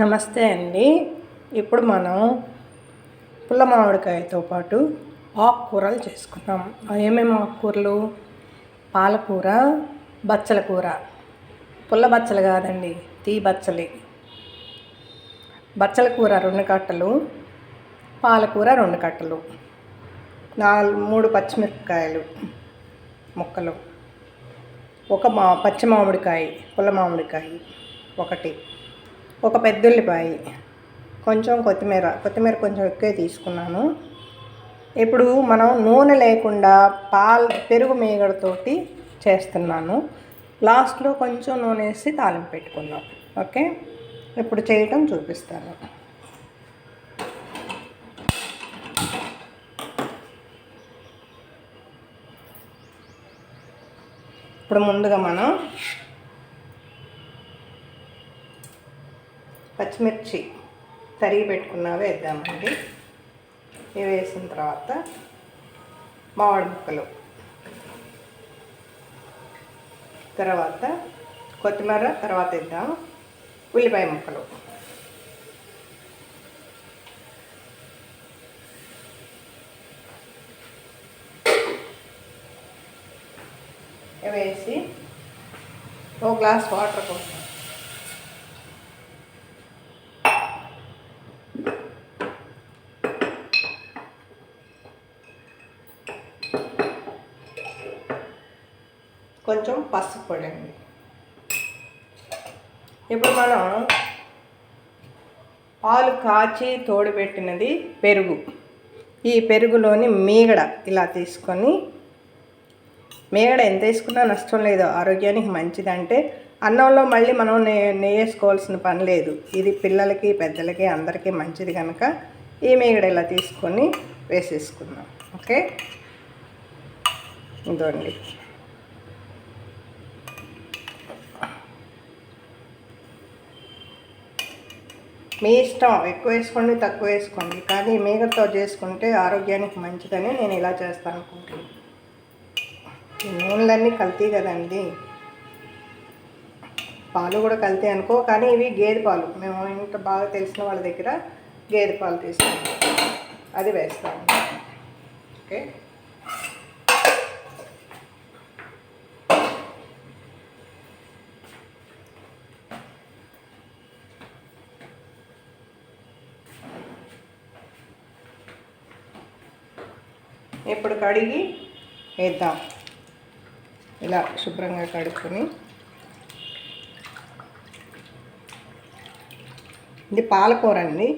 నమస్తే అండి. ఇప్పుడు మనం పుల్ల మామిడికాయతో పాటు ఆకుకూరలు చేసుకున్నాం. ఏమేమి ఆకుకూరలు? పాలకూర, బచ్చల కూర. పుల్ల బచ్చలు కాదండి, తీ బచ్చలి. బచ్చల కూర 2 కట్టలు, పాలకూర 2 కట్టలు, 3 పచ్చిమిరపకాయలు ముక్కలు, ఒక పచ్చి మామిడికాయ, పుల్ల మామిడికాయ ఒకటి, ఒక పెద్ద ఉల్లిపాయ, కొంచెం కొత్తిమీర కొంచెం ఎక్కువ తీసుకున్నాను. ఇప్పుడు మనం నూనె లేకుండా పెరుగు మీగడతోటి చేస్తున్నాను. లాస్ట్లో కొంచెం నూనె వేసి తాలింపు పెట్టుకుందాం. ఓకే, ఇప్పుడు చేయటం చూపిస్తాను. ఇప్పుడు ముందుగా మనం పచ్చిమిర్చి తరిగి పెట్టుకున్నవి వేద్దామండి. ఇవి వేసిన తర్వాత మామిడి ముక్కలు, తర్వాత కొత్తిమీర, తర్వాత వేద్దాం ఉల్లిపాయ ముక్కలు, వేసి ఒక గ్లాస్ వాటర్ పోస్తాం. కొంచెం పసుపు పొడి అండి. ఇప్పుడు మనం పాలు కాచి తోడుపెట్టినది పెరుగు. ఈ పెరుగులోని మీగడ ఇలా తీసుకొని, మీగడ ఎంత వేసుకున్నా నష్టం లేదు, ఆరోగ్యానికి మంచిదంటే. అన్నంలో మళ్ళీ మనం నెయ్యి వేసుకోవాల్సిన పని లేదు. ఇది పిల్లలకి పెద్దలకి అందరికీ మంచిది కనుక ఈ మీగడ ఇలా తీసుకొని వేసేసుకుందాం. ఓకే, ఇదండి. మీ ఇష్టం, ఎక్కువ వేసుకోండి తక్కువ వేసుకోండి, కానీ మీగడతో చేసుకుంటే ఆరోగ్యానికి మంచిదని నేను ఇలా చేస్తాను అనుకుంటున్నాను. ఈ నూనెలన్నీ కల్తీ కదండి, పాలు కూడా కల్తీ అనుకో, కానీ ఇవి గేదె పాలు. మేము ఇంత బాగా తెలిసిన వాళ్ళ దగ్గర గేదె పాలు తీసుకుంటాం, అది వేస్తాము. ఓకే, ఇప్పుడు కడిగి వేద్దాం. ఇలా శుభ్రంగా కడుక్కొని, ఇది పాలకూర అండి.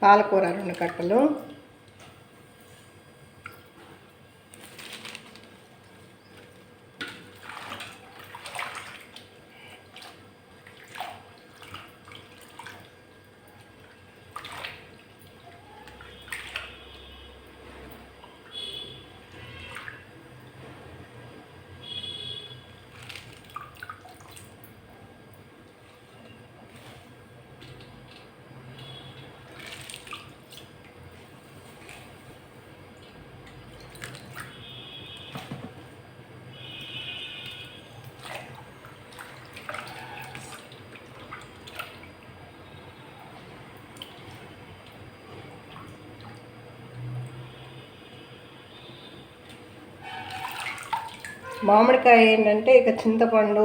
పాలకూర 2 కట్టలు, మామిడికాయ ఏంటంటే ఇక చింతపండు,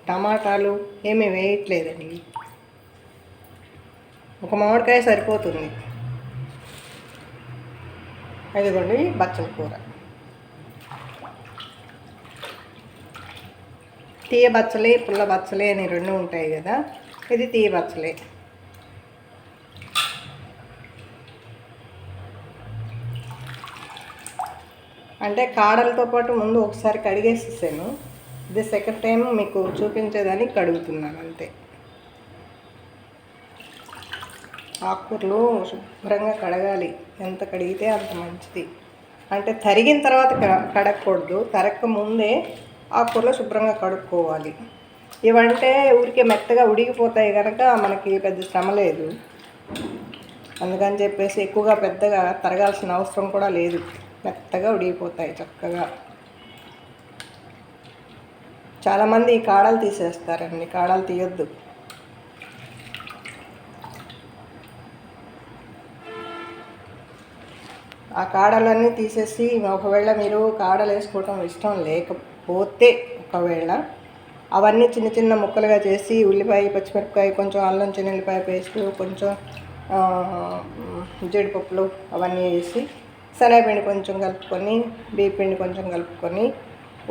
టమాటాలు ఏమీ వేయట్లేదండి. ఒక మామిడికాయ సరిపోతుంది. ఇదిగోండి బచ్చల కూర. తీయ బచ్చలి, పుల్ల బచ్చలి అని 2 ఉంటాయి కదా, ఇది తీయ బచ్చలి. అంటే కాడలతో పాటు ముందు ఒకసారి కడిగేసేసాను, ఇది సెకండ్ టైం మీకు చూపించేదానికి కడుగుతున్నాను అంతే. ఆకుకూరలు శుభ్రంగా కడగాలి, ఎంత కడిగితే అంత మంచిది. అంటే తరిగిన తర్వాత కడగకూడదు, తరగక ముందే ఆకుకూరలు శుభ్రంగా కడుక్కోవాలి. ఇవంటే ఊరికే మెత్తగా ఉడికిపోతాయి కనుక మనకి పెద్ద శ్రమ లేదు. అందుకని చెప్పేసి ఎక్కువగా పెద్దగా తరగాల్సిన అవసరం కూడా లేదు. మెత్తగా ఉడికిపోతాయి చక్కగా. చాలామంది ఈ కాడలు తీసేస్తారండి, కాడలు తీయొద్దు. ఆ కాడలన్నీ తీసేసి, ఒకవేళ మీరు కాడలు వేసుకోవటం ఇష్టం లేకపోతే ఒకవేళ అవన్నీ చిన్న చిన్న ముక్కలుగా చేసి ఉల్లిపాయ, పచ్చిమిరపకాయ, కొంచెం అల్లం, చిన్నుల్లిపాయ పేస్ట్, కొంచెం జీడిపప్పులు అవన్నీ వేసి శనగపిండి కొంచెం కలుపుకొని, బియ్య పిండి కొంచెం కలుపుకొని,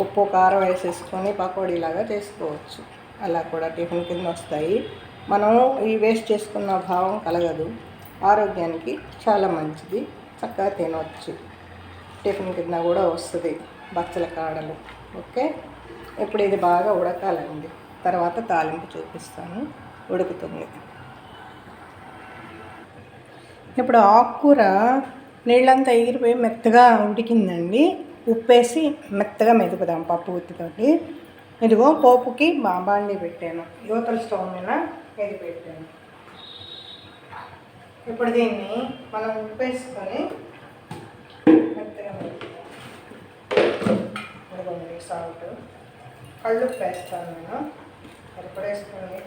ఉప్పు కారం వేసేసుకొని పకోడీలాగా చేసుకోవచ్చు. అలా కూడా టిఫిన్ కింద వస్తాయి. మనం ఈ వేస్ట్ చేసుకున్న భావం కలగదు, ఆరోగ్యానికి చాలా మంచిది, చక్కగా తినవచ్చు. టిఫిన్ కింద కూడా వస్తుంది బచ్చల కాడలు. ఓకే, ఇప్పుడు ఇది బాగా ఉడకాలండి, తర్వాత తాలింపు చూపిస్తాను. ఉడుకుతుంది. ఇప్పుడు ఆకుకూర నీళ్ళంతా ఎగిరిపోయి మెత్తగా ఉడికిందండి. ఉప్పేసి మెత్తగా మెదుపుదాం పప్పు గుత్తితోటి. ఇదిగో పోపుకి బాండి పెట్టాను, యువతల స్టవ్ మీద ఇది పెట్టాను. ఇప్పుడు దీన్ని మనం ఉప్పేసుకొని మెత్తగా మెదుపుదాం. ఇదిగోండి సాల్ట్, కళ్ళుప్పు వేస్తాను నేను, ఇప్పుడు వేసుకోండి.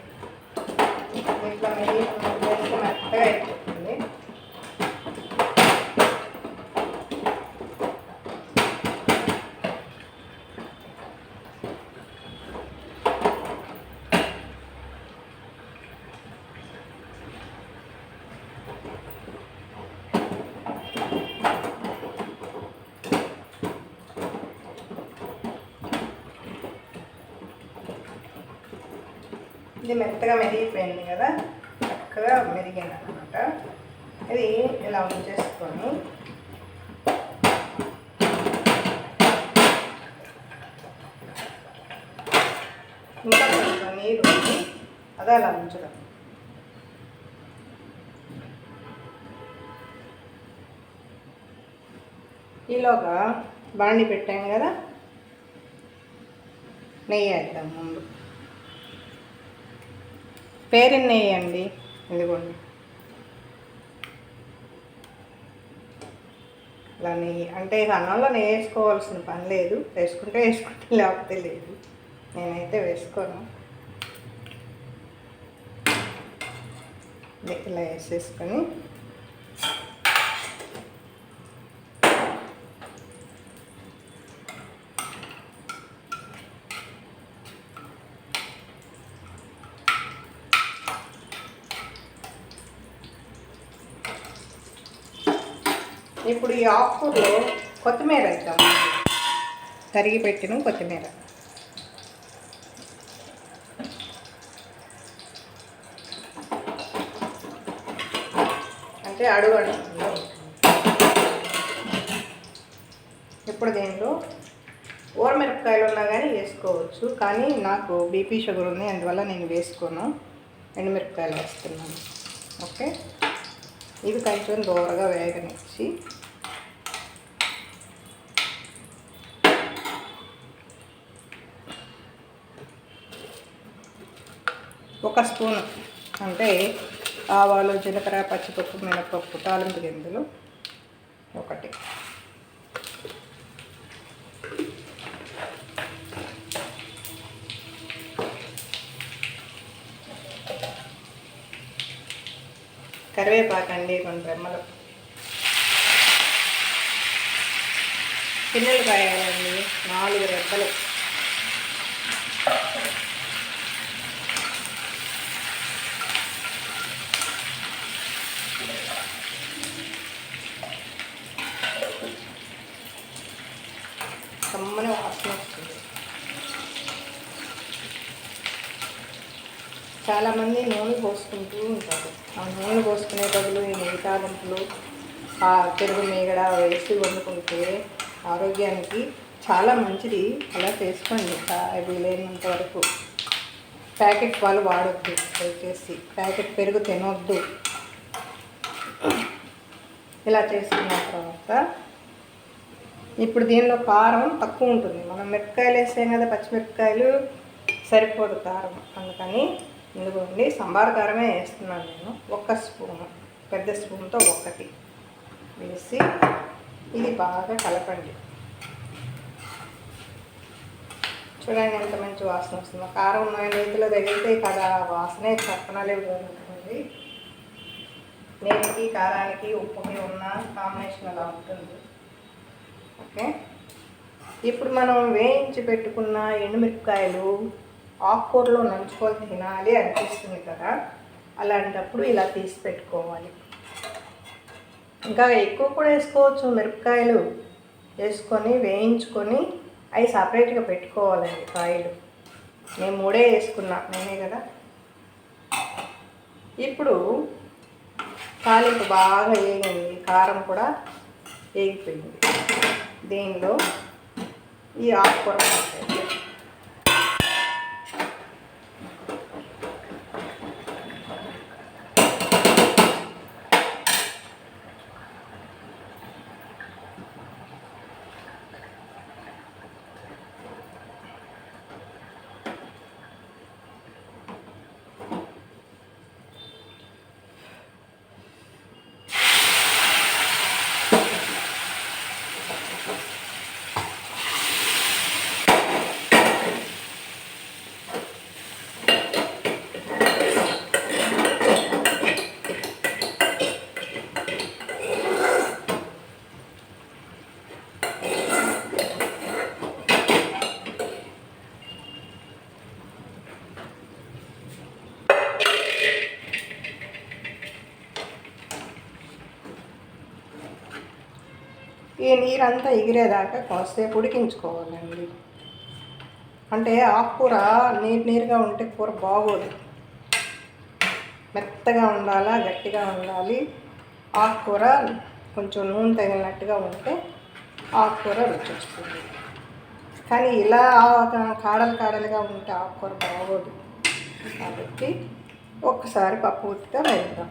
ఇట్లా వేస్తే మెత్తగా అయిపోతుంది. ఇది మెత్తగా మెరిగిపోయింది కదా, చక్కగా మెరిగింది అనమాట. ఇది ఇలా ఉంచేసుకొని ఇంకా కొంచెం నీరు ఉంది, అది అలా ఉంచడం. ఈలోగా బాండి పెట్టాం కదా, నెయ్యి వేద్దాం. ముందు పేరిన నెయ్యి అండి, ఇదిగోండి ఇలా నెయ్యి. అంటే ఇక అన్నంలో నెయ్యి వేసుకోవాల్సిన పని లేదు, వేసుకుంటే వేసుకుంటే లేకపోతే లేదు. నేనైతే వేసుకోను. ఇలా వేసేసుకొని ఇప్పుడు ఈ ఆకుకూరలో కొత్తిమీర వేద్దాం. తరిగి పెట్టిన కొత్తిమీర. అంటే అడుగు అడుగుతుంది. ఇప్పుడు దీంట్లో ఊరమిరపకాయలు ఉన్నా కానీ వేసుకోవచ్చు, కానీ నాకు బీపీ షుగర్ ఉంది, అందువల్ల నేను వేసుకోను. ఎండుమిరపకాయలు వేస్తున్నాను. ఓకే, ఇది కొంచెం దూరగా వేగనిచ్చి ఒక స్పూన్ అంటే ఆవాలు, జీలకర్ర, పచ్చిపప్పు, మినపప్పు, తాలింపు గింజలు ఒకటి, కరివేపాకండి 2 రెమ్మలు, చిన్నకాయలండి 4 రెబ్బలు, కమ్మని వాసన వస్తుంది. చాలామంది నూనె పోసుకుంటూ ఉంటారు. ఆ నూనె పోసుకునే బదులు ఈ నెయ్యి తాలింపులు, ఆ పెరుగు మీగడ వేసి వండుకుంటే ఆరోగ్యానికి చాలా మంచిది. అలా చేసుకోండి వీలైనంత వరకు. ప్యాకెట్ పాలు వాడొద్దు, దయచేసి ప్యాకెట్ పెరుగు తినొద్దు. ఇలా చేసుకున్న తర్వాత ఇప్పుడు దీనిలో కారం తక్కువ ఉంటుంది. మనం మిరపకాయలు వేసాం కదా, పచ్చిమిరపకాయలు సరిపోదు కారం, అందుకని ఇదిగోండి సాంబార్ కారమే వేస్తున్నాను నేను. 1 స్పూను, పెద్ద స్పూన్తో 1 వేసి ఇది బాగా కలపండి. చూడండి ఎంత మంచి వాసన వస్తుందో. కారం నేతిలో తగిలితే కదా వాసనే చెప్పనలే ఉంటుంది. నేతికి కారానికి ఉప్పుకి ఉన్న కాంబినేషన్ అలా ఉంటుంది. ఓకే, ఇప్పుడు మనం వేయించి పెట్టుకున్న ఎండుమిరపకాయలు ఆకుకూరలో నంచుకొని తినాలి అనిపిస్తుంది కదా, అలాంటప్పుడు ఇలా తీసి పెట్టుకోవాలి. ఇంకా ఎక్కువ కూడా వేసుకోవచ్చు. మిరపకాయలు వేసుకొని వేయించుకొని అవి సపరేట్గా పెట్టుకోవాలండి కాయలు. నేను 3 వేసుకున్నా, నేనే కదా. ఇప్పుడు తాలింపు బాగా వేగింది, కారం కూడా వేగిపోయింది. దీనిలో ఈ ఆకుకూర ఈ నీరంతా ఎగిరేదాకా కొంతసేపు ఉడికించుకోవాలండి. అంటే ఆకుకూర నీరుగా ఉంటే కూర బాగోదు. మెత్తగా ఉండాలా, గట్టిగా ఉండాలి. ఆకుకూర కొంచెం నూనె తగిలినట్టుగా ఉంటే ఆకుకూర రుచి వస్తుంది. కానీ ఇలా కాడలుగా ఉంటే ఆకుకూర బాగోదు. కాబట్టి ఒక్కసారి పప్పు ఉత్తిగా వేద్దాం.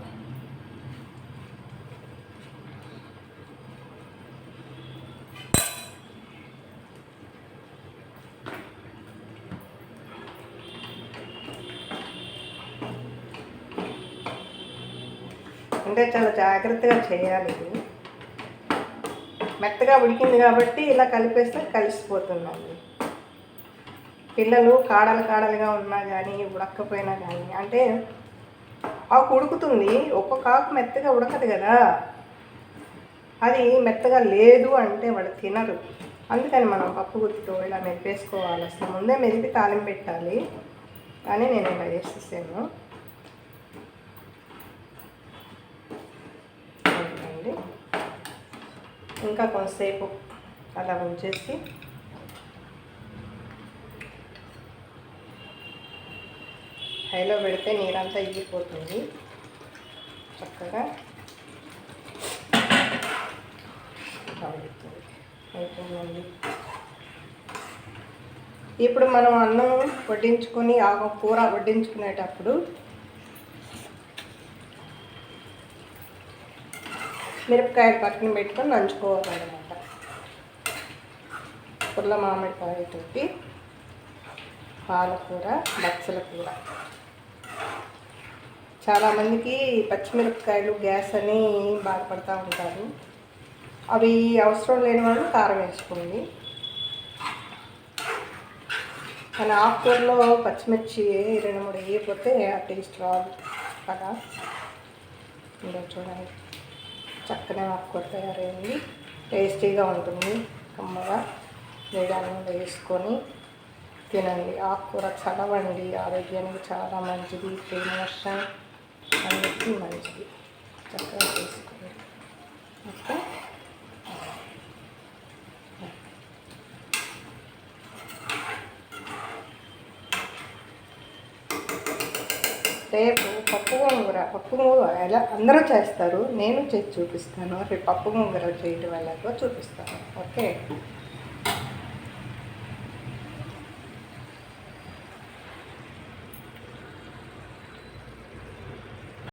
అంటే చాలా జాగ్రత్తగా చేయాలి. ఇది మెత్తగా ఉడికింది కాబట్టి ఇలా కలిపేస్తే కలిసిపోతుందండి. పిల్లలు కాడలుగా ఉన్నా కానీ ఉడక్కపోయినా కానీ, అంటే ఆకు ఉడుకుతుంది, ఒక్కొక్క ఆకు మెత్తగా ఉడకదు కదా. అది మెత్తగా లేదు అంటే వాడు తినరు. అందుకని మనం పప్పు గుత్తితో ఇలా మెప్పేసుకోవాలి. అసలు ముందే మెదిపి తాలింపు పెట్టాలి, కానీ నేను ఇలా వేసేసాను. ఇంకా కొంతసేపు అలా ఉంచేసి హైలో పెడితే నీరంతా ఎగిరిపోతుంది చక్కగా. అయిపోయిందండి. ఇప్పుడు మనం అన్నం వడ్డించుకొని కూర వడ్డించుకునేటప్పుడు మిరపకాయలు పక్కన పెట్టుకొని నంచుకోవాలన్నమాట. పుల్ల మామిడికాయతోటి పాలకూర, బచ్చల కూర. చాలామందికి పచ్చిమిరపకాయలు గ్యాస్ అని బాధపడుతూ ఉంటారు. అవి అవసరం లేని వాళ్ళు కారం వేసుకోండి. కానీ ఆకుకూరలో పచ్చిమిర్చి 2-3 వేయకపోతే ఆ టేస్ట్ రాదు కదా. ఇంకా చూడండి, చక్కగా ఆకుకూర తయారైంది. టేస్టీగా ఉంటుంది. కమ్మగా వేడాన్ని వేసుకొని తినండి. ఆకుకూర చదవండి, ఆరోగ్యానికి చాలా మంచిది. ప్రమోషన్ అన్నిటికీ మంచిది. చక్కగా చేసుకోండి. ఓకే, రేపు పప్పు గోంగూర ఎలా అందరూ చేస్తారు, నేను చేసి చూపిస్తాను. రేపు పప్పు గోంగూర చేయడం ఎలాగో చూపిస్తాను. ఓకే.